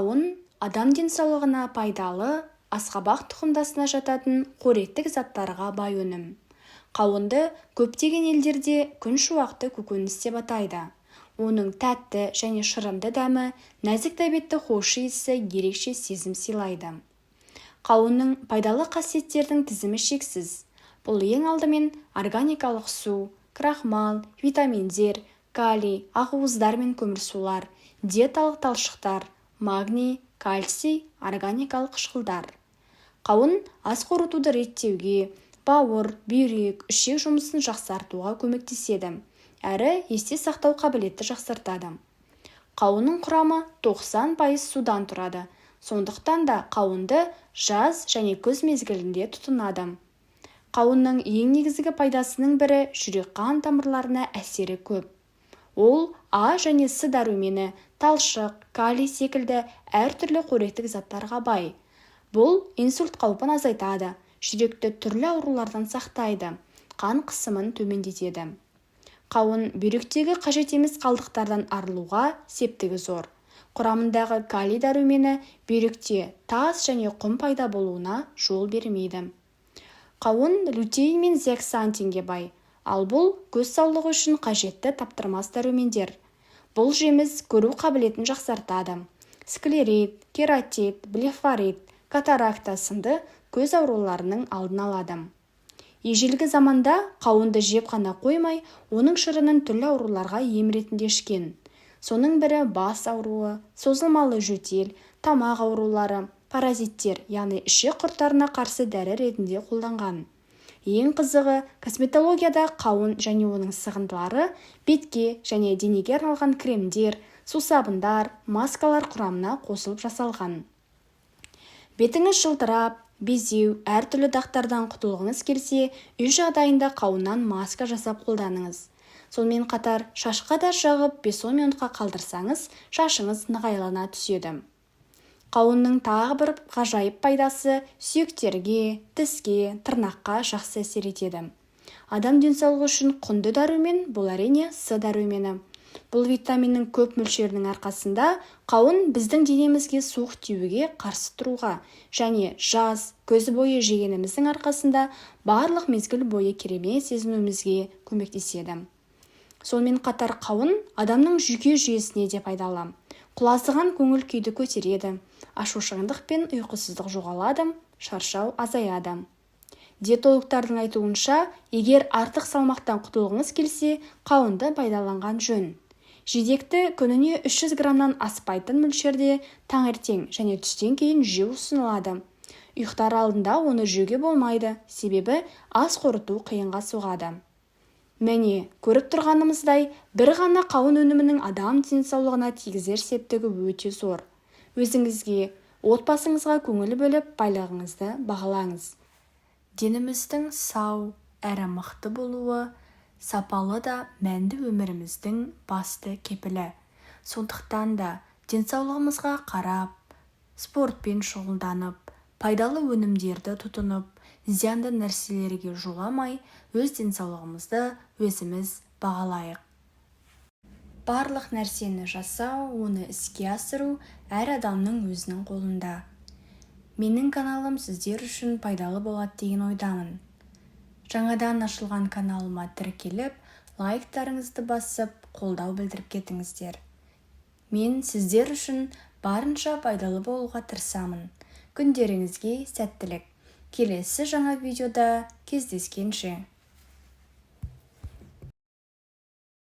Қауын адам денсаулығына пайдалы, асқабақ тұқымдасына жататын қоректік заттарға бай өнім. Қауынды көптеген елдерде күншуақты көкөніс деп атайды. Оның тәтті және шырынды дәмі, нәзік тәбетті хош иісі ерекше сезім сыйлайды. Қауынның пайдалы қасиеттердің тізімі шексіз. Бұл ең алдымен органикалық су, крахмал, витаминдер, калий, ақуыздар мен көмірсулар, диеталық талшықтар, магний, кальций, органикалық қышқылдар. Қауын ас қорытуды реттеуге, бауыр, бүйрек, ішек жұмысын жақсартуға көмектеседі, әрі есте сақтау қабілетті жақсартады. Қауынның құрамы 90% судан тұрады, сондықтан да қауынды жаз және күз мезгілінде тұтынады. Қауынның ең негізгі пайдасының бірі жүрек-қан тамырларына әсері көп. Ол А және С дәрумені, талшық, калий секілді әртүрлі қоректік заттарға бай. Бұл инсульт қаупін азайтады, жүректі түрлі аурулардан сақтайды, қан қысымын төмендетеді. Қауын бүйректегі қажет емес қалдықтардан арылуға септігі зор. Құрамындағы калий дәрумені бүйректе тас және құм пайда болуына жол бермейді. Қауын лютеин мен зеаксантинге бай, ал бұл көз саулығы үшін қажетті таптырмас дәрумендер. Бұл жеміс көру қабілетін жақсартады. Склерит, кератит, блефорит, катаракта сынды көз ауруларының алдын алады. Ежелгі заманда қауынды жеп қана қоймай, оның шырынын түрлі ауруларға ем ретінде ішкен. Соның бірі бас ауруы, созылмалы жөтел, тамақ аурулары, паразиттер, яғни ішек құрттарына қарсы дәрі ретінде қолданған. Ең қызығы, косметологияда қауын және оның сығындылары бетке және денеге арналған кремдер, сусабындар, маскалар құрамына қосылып жасалған. Бетіңіз жылтырап, безеу, әртүрлі дақтардан құтылғыңыз келсе, үй жағдайында қауыннан маска жасап қолданыңыз. Сонымен қатар шашқа да жағып 5-10 минутқа қалдырсаңыз, шашыңыз нығайлана түседі. Қауынның тағы бір ғажайып пайдасы сүйектерге, тіске, тырнаққа жақсы әсер етеді. Адам денсаулығы үшін құнды дәрумен бұл әрине С дәрумені. Бұл витаминнің көп мөлшерінің арқасында қауын біздің денемізге суық тиюге қарсы тұруға және жаз, көз бойы жегеніміздің арқасында барлық мезгіл бойы керемет сезінуімізге көмектеседі. Сонымен қатар қауын адамның жүйке жүйесіне де пайдалы. Құлазыған көңіл күйді көтереді, ашушаңдық пен ұйқысыздық жоғалады, шаршау азаяды. Диетологтардың айтуынша, егер артық салмақтан құтылғыңыз келсе, қауынды пайдаланған жөн. Жидекті күніне 300 граммнан аспайтын мөлшерде таңертең және түстен кейін жеу ұсынылады. Ұйықтар алдында оны жеуге болмайды, себебі ас қорыту қиынға соғады. Міне, көріп тұрғанымыздай, бір ғана қауын өнімінің адам денсаулығына тигізер септігі өте зор. Өзіңізге, отбасыңызға көңіл бөліп, байлығыңызды бағалаңыз. Деніміздің сау, әрі мықты болуы, сапалы да мәнді өміріміздің басты кепілі. Сондықтан да денсаулығымызға қарап, спортпен шұғылданып, пайдалы өнімдерді тұтынып, зиянды нәрселерге жоламай, өз денсаулығымызды өзіміз бағалайық. Барлық нәрсені жасау, оны іске асыру әр адамның өзінің қолында. Менің каналым сіздер үшін пайдалы болады деген ойдамын. Жаңадан ашылған каналыма тіркеліп, лайктарыңызды басып, қолдау білдіріп кетіңіздер. Мен сіздер үшін барынша пайдалы болуға тырысамын. Күндеріңізге сәттілік. Келесі жаңа видеода кездескенше.